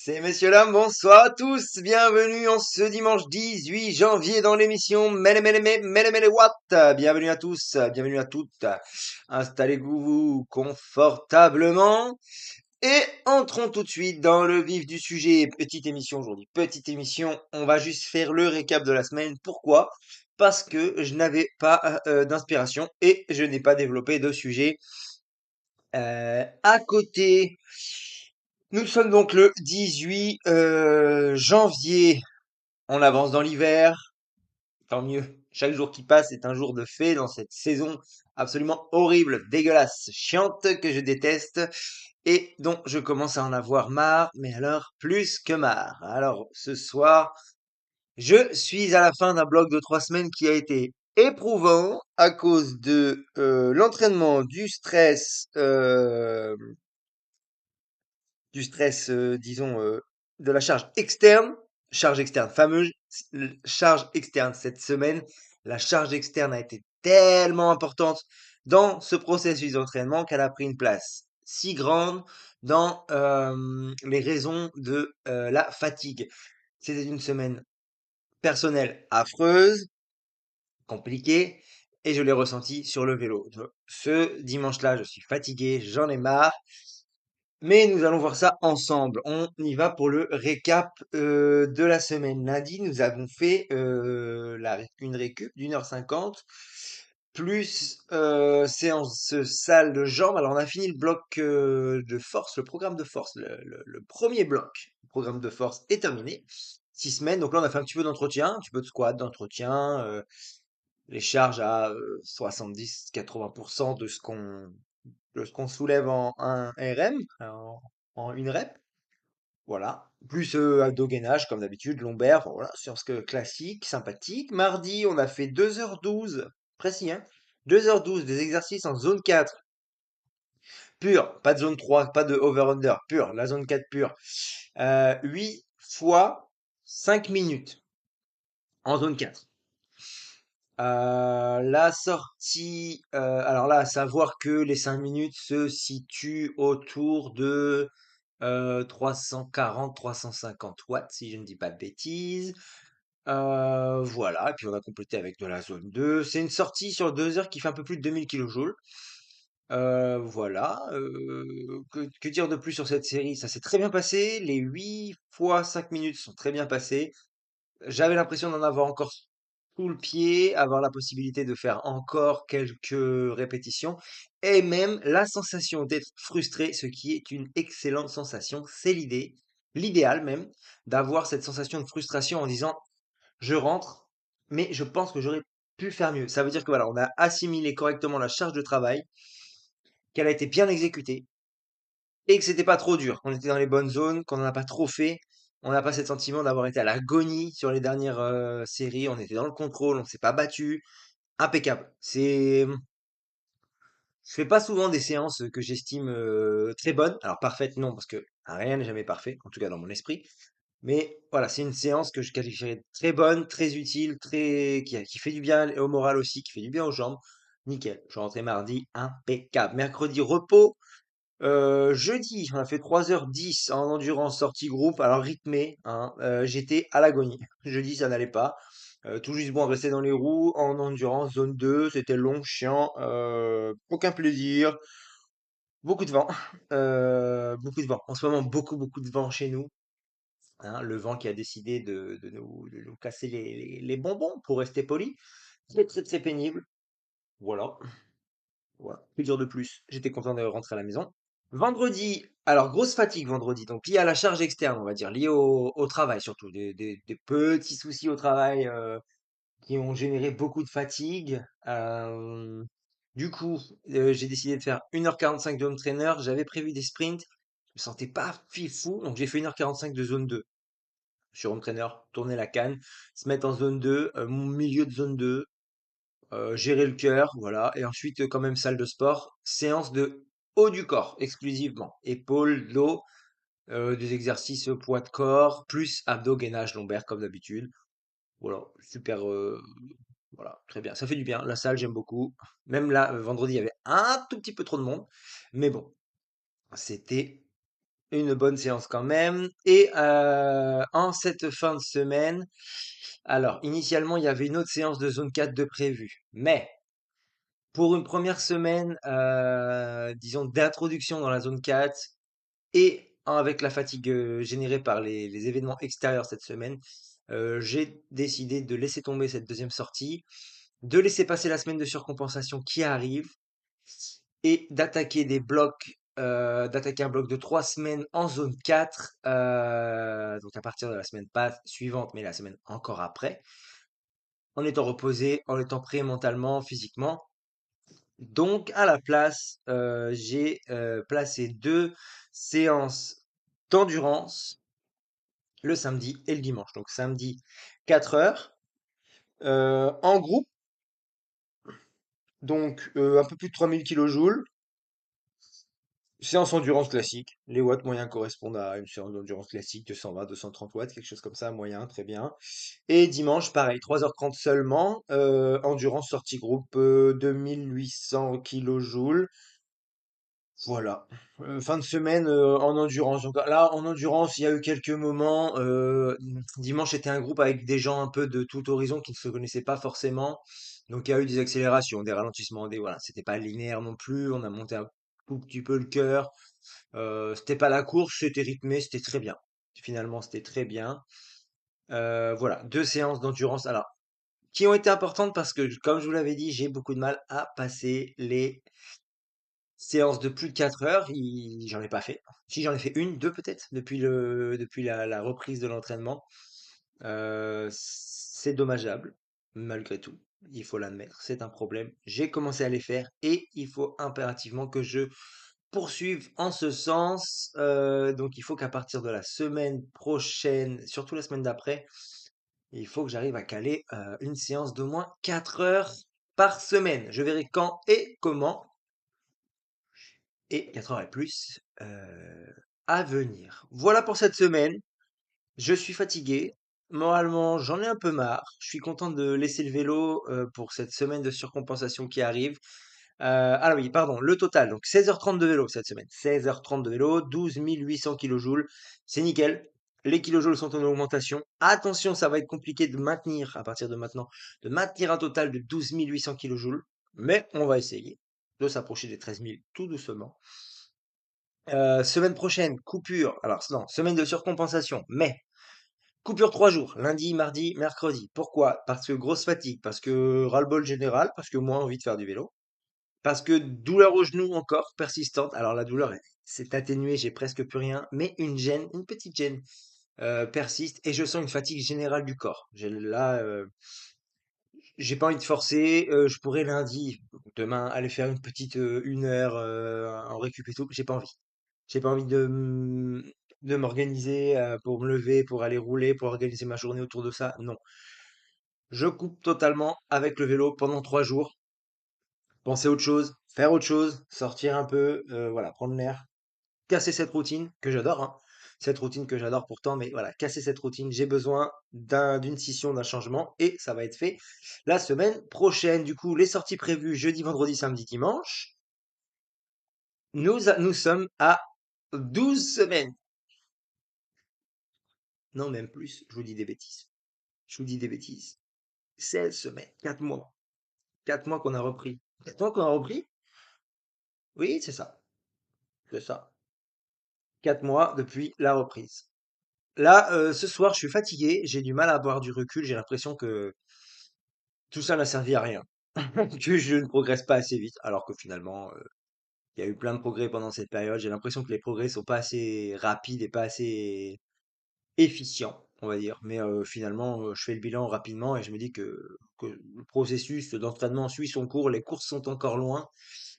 C'est messieurs dames, bonsoir à tous, bienvenue en ce dimanche 18 janvier dans l'émission Mele Mele Mele Mele Mele What. Bienvenue à tous, bienvenue à toutes. Installez-vous confortablement et entrons tout de suite dans le vif du sujet. Petite émission aujourd'hui, petite émission. On va juste faire le récap de la semaine. Pourquoi? Parce que je n'avais pas d'inspiration et je n'ai pas développé de sujet à côté. Nous sommes donc le 18 janvier. On avance dans l'hiver. Tant mieux. Chaque jour qui passe est un jour de fée dans cette saison absolument horrible, dégueulasse, chiante que je déteste et dont je commence à en avoir marre, mais alors plus que marre. Alors ce soir, je suis à la fin d'un bloc de 3 semaines qui a été éprouvant à cause de l'entraînement, du stress, disons, de la charge externe, fameuse charge externe cette semaine. La charge externe a été tellement importante dans ce processus d'entraînement qu'elle a pris une place si grande dans les raisons de la fatigue. C'était une semaine personnelle affreuse, compliquée, et je l'ai ressenti sur le vélo. Ce dimanche-là, je suis fatigué, j'en ai marre. Mais nous allons voir ça ensemble. On y va pour le récap de la semaine. Lundi, nous avons fait une récup d'1h50 plus séance salle de jambes. Alors on a fini le bloc de force, le programme de force, le premier bloc. Le programme de force est terminé. 6 semaines. Donc là, on a fait un petit peu d'entretien, un petit peu de squat, d'entretien, les charges à 70-80% de ce qu'on soulève en un RM, en une rep. Voilà. Plus abdos-gainage, comme d'habitude, lombaire. Enfin, voilà, séance classique, sympathique. Mardi, on a fait 2h12, précis, hein. 2h12 des exercices en zone 4, pure. Pas de zone 3, pas de over-under, pure. La zone 4 pure. 8 fois 5 minutes en zone 4. La sortie, alors là, à savoir que les 5 minutes se situent autour de 340-350 watts, si je ne dis pas de bêtises. Voilà, et puis on a complété avec de la zone 2. C'est une sortie sur 2 heures qui fait un peu plus de 2000 kilojoules. Voilà. Que dire de plus sur cette série? Ça s'est très bien passé. Les 8 fois 5 minutes sont très bien passés. J'avais l'impression d'en avoir encore sous le pied, avoir la possibilité de faire encore quelques répétitions et même la sensation d'être frustré, ce qui est une excellente sensation. C'est l'idéal même, d'avoir cette sensation de frustration en disant je rentre, mais je pense que j'aurais pu faire mieux. Ça veut dire que voilà, on a assimilé correctement la charge de travail, qu'elle a été bien exécutée et que c'était pas trop dur, qu'on était dans les bonnes zones, qu'on n'en a pas trop fait. On n'a pas ce sentiment d'avoir été à l'agonie sur les dernières séries. On était dans le contrôle, on s'est pas battu. Impeccable. Je fais pas souvent des séances que j'estime très bonnes. Alors parfaites, non, parce que rien n'est jamais parfait, en tout cas dans mon esprit. Mais voilà, c'est une séance que je qualifierais de très bonne, très utile, qui fait du bien au moral aussi, qui fait du bien aux jambes. Nickel. Je suis rentré mardi, impeccable. Mercredi, repos. Jeudi, on a fait 3h10 en endurance sortie groupe, alors rythmé, hein, j'étais à l'agonie. Jeudi, ça n'allait pas. Tout juste bon, rester dans les roues en endurance zone 2, c'était long, chiant, aucun plaisir, beaucoup de vent, beaucoup de vent. En ce moment, beaucoup, beaucoup de vent chez nous, hein, le vent qui a décidé de nous casser les bonbons, pour rester poli. Très, très, très pénible. Voilà. Voilà, que dire de plus? J'étais content de rentrer à la maison. Vendredi, alors grosse fatigue vendredi, donc liée à la charge externe, on va dire, liée au travail surtout, des petits soucis au travail qui ont généré beaucoup de fatigue. Du coup, j'ai décidé de faire 1h45 de home trainer. J'avais prévu des sprints, je me sentais pas fifou, donc j'ai fait 1h45 de zone 2 sur home trainer, tourner la canne, se mettre en zone 2, mon milieu de zone 2, gérer le cœur, voilà. Et ensuite, quand même, salle de sport, séance de haut du corps exclusivement. Épaules, dos, des exercices poids de corps, plus abdos, gainage, lombaire, comme d'habitude. Voilà, super, voilà, très bien. Ça fait du bien. La salle, j'aime beaucoup. Même là, vendredi, il y avait un tout petit peu trop de monde. Mais bon, c'était une bonne séance quand même. Et en cette fin de semaine, alors initialement il y avait une autre séance de zone 4 de prévue, mais pour une première semaine, disons d'introduction dans la zone 4 et avec la fatigue générée par les événements extérieurs cette semaine, j'ai décidé de laisser tomber cette deuxième sortie, de laisser passer la semaine de surcompensation qui arrive et d'attaquer un bloc de 3 semaines en zone 4, donc à partir de la semaine pas suivante, mais la semaine encore après, en étant reposé, en étant prêt mentalement, physiquement. Donc, à la place, j'ai placé 2 séances d'endurance le samedi et le dimanche. Donc, samedi, 4 heures en groupe, donc un peu plus de 3000 kilojoules. Séance endurance classique. Les watts moyens correspondent à une séance d'endurance classique de 120, 230 watts, quelque chose comme ça, moyen, très bien. Et dimanche, pareil, 3h30 seulement, endurance sortie groupe 2800 kilojoules. Voilà. Fin de semaine en endurance. Donc là, en endurance, il y a eu quelques moments. Dimanche, c'était un groupe avec des gens un peu de tout horizon qui ne se connaissaient pas forcément. Donc il y a eu des accélérations, des ralentissements, voilà. C'était pas linéaire non plus. On a monté un tout petit peu le cœur. C'était pas la course, c'était rythmé, c'était très bien. Finalement, c'était très bien. Voilà, 2 séances d'endurance. Alors, qui ont été importantes parce que, comme je vous l'avais dit, j'ai beaucoup de mal à passer les séance de plus de 4 heures, j'en ai pas fait. Si j'en ai fait une, deux peut-être, depuis la reprise de l'entraînement. C'est dommageable, malgré tout. Il faut l'admettre, c'est un problème. J'ai commencé à les faire et il faut impérativement que je poursuive en ce sens. Donc il faut qu'à partir de la semaine prochaine, surtout la semaine d'après, il faut que j'arrive à caler une séance d'au moins 4 heures par semaine. Je verrai quand et comment et 4 heures et plus à venir. Voilà pour cette semaine. Je suis fatigué. Moralement, j'en ai un peu marre. Je suis content de laisser le vélo pour cette semaine de surcompensation qui arrive. Ah oui, pardon, le total. Donc 16h30 de vélo cette semaine. 16h30 de vélo, 12 800 kilojoules. C'est nickel. Les kilojoules sont en augmentation. Attention, ça va être compliqué de maintenir, à partir de maintenant, de maintenir un total de 12 800 kilojoules. Mais on va essayer de s'approcher des 13 000 tout doucement. Semaine prochaine, coupure. Alors, non, semaine de surcompensation, mais coupure 3 jours, lundi, mardi, mercredi. Pourquoi? Parce que grosse fatigue, parce que ras-le-bol général, parce que moins envie de faire du vélo, parce que douleur au genou encore persistante. Alors, la douleur s'est atténuée, j'ai presque plus rien, mais une gêne, une petite gêne persiste et je sens une fatigue générale du corps. J'ai pas envie de forcer. Je pourrais lundi, demain, aller faire une petite 1 heure en récup et tout. J'ai pas envie. J'ai pas envie de m'organiser pour me lever, pour aller rouler, pour organiser ma journée autour de ça. Non. Je coupe totalement avec le vélo pendant 3 jours. Penser à autre chose, faire autre chose, sortir un peu, voilà, prendre l'air, casser cette routine que j'adore, hein. Cette routine que j'adore pourtant, mais voilà, casser cette routine. J'ai besoin d'une scission, d'un changement et ça va être fait la semaine prochaine. Du coup, les sorties prévues jeudi, vendredi, samedi, dimanche. Nous sommes à 12 semaines. Non, même plus. Je vous dis des bêtises. Je vous dis des bêtises. 16 semaines, 4 mois. 4 mois qu'on a repris. 4 mois qu'on a repris? Oui, c'est ça. C'est ça. 4 mois depuis la reprise. Là, ce soir, je suis fatigué, j'ai du mal à avoir du recul, j'ai l'impression que tout ça n'a servi à rien, que je ne progresse pas assez vite, alors que finalement, il y a eu plein de progrès pendant cette période. J'ai l'impression que les progrès sont pas assez rapides et pas assez efficients, on va dire. Mais finalement, je fais le bilan rapidement et je me dis que le processus d'entraînement suit son cours, les courses sont encore loin.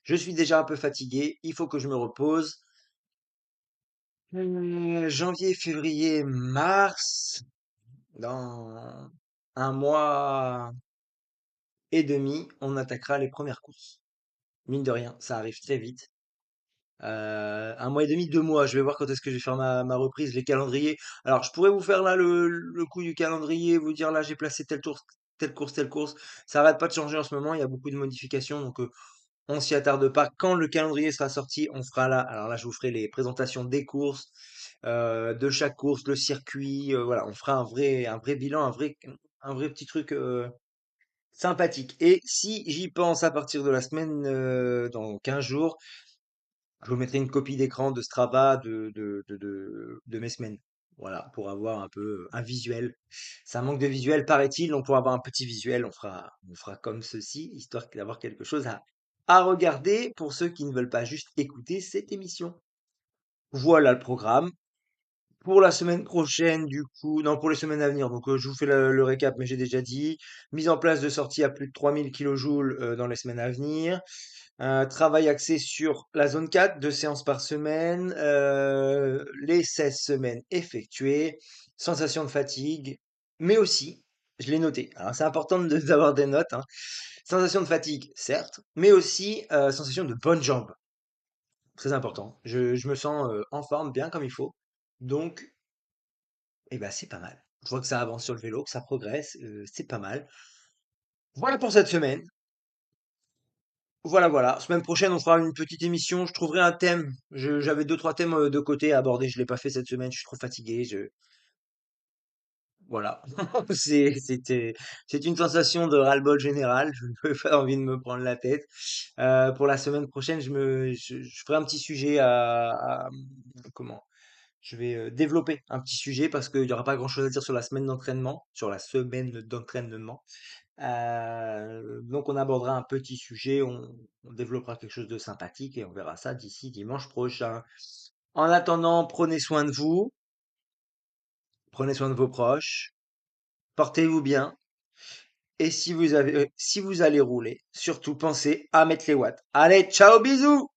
Je suis déjà un peu fatigué, il faut que je me repose. Janvier, février, mars, dans un mois et demi, on attaquera les premières courses. Mine de rien, ça arrive très vite. Un mois et demi, 2 mois, je vais voir quand est-ce que je vais faire ma reprise, les calendriers. Alors, je pourrais vous faire là le coup du calendrier, vous dire là j'ai placé telle course, telle course, telle course. Ça arrête pas de changer en ce moment, il y a beaucoup de modifications, donc on s'y attarde pas. Quand le calendrier sera sorti, on fera là. Alors là, je vous ferai les présentations des courses, de chaque course, le circuit. Voilà, on fera un vrai bilan, un vrai petit truc sympathique. Et si j'y pense à partir de la semaine, dans 15 jours, je vous mettrai une copie d'écran de Strava de mes semaines. Voilà, pour avoir un peu un visuel. Ça manque de visuel, paraît-il, donc pour avoir un petit visuel, on fera comme ceci, histoire d'avoir quelque chose à regarder pour ceux qui ne veulent pas juste écouter cette émission. Voilà le programme. Pour la semaine prochaine, du coup, non, pour les semaines à venir, donc je vous fais le récap, mais j'ai déjà dit. Mise en place de sortie à plus de 3000 kilojoules dans les semaines à venir. Travail axé sur la zone 4, 2 séances par semaine, les 16 semaines effectuées, sensation de fatigue, mais aussi, je l'ai noté, alors c'est important d'avoir des notes, hein. Sensation de fatigue, certes, mais aussi sensation de bonnes jambes, très important. Je me sens en forme, bien comme il faut, donc eh ben, c'est pas mal. Je vois que ça avance sur le vélo, que ça progresse, c'est pas mal. Voilà pour cette semaine. Voilà, voilà. Semaine prochaine, on fera une petite émission. Je trouverai un thème. J'avais deux, trois thèmes de côté à aborder. Je l'ai pas fait cette semaine. Je suis trop fatigué. Voilà. C'est une sensation de ras-le-bol général. Je n'ai pas envie de me prendre la tête. Pour la semaine prochaine, je ferai un petit sujet comment? Je vais développer un petit sujet parce qu'il n'y aura pas grand-chose à dire sur la semaine d'entraînement, sur la semaine d'entraînement. Donc on abordera un petit sujet, on développera quelque chose de sympathique et on verra ça d'ici dimanche prochain. En attendant, prenez soin de vos proches, portez-vous bien et si vous allez rouler, surtout pensez à mettre les watts. Allez, ciao, bisous!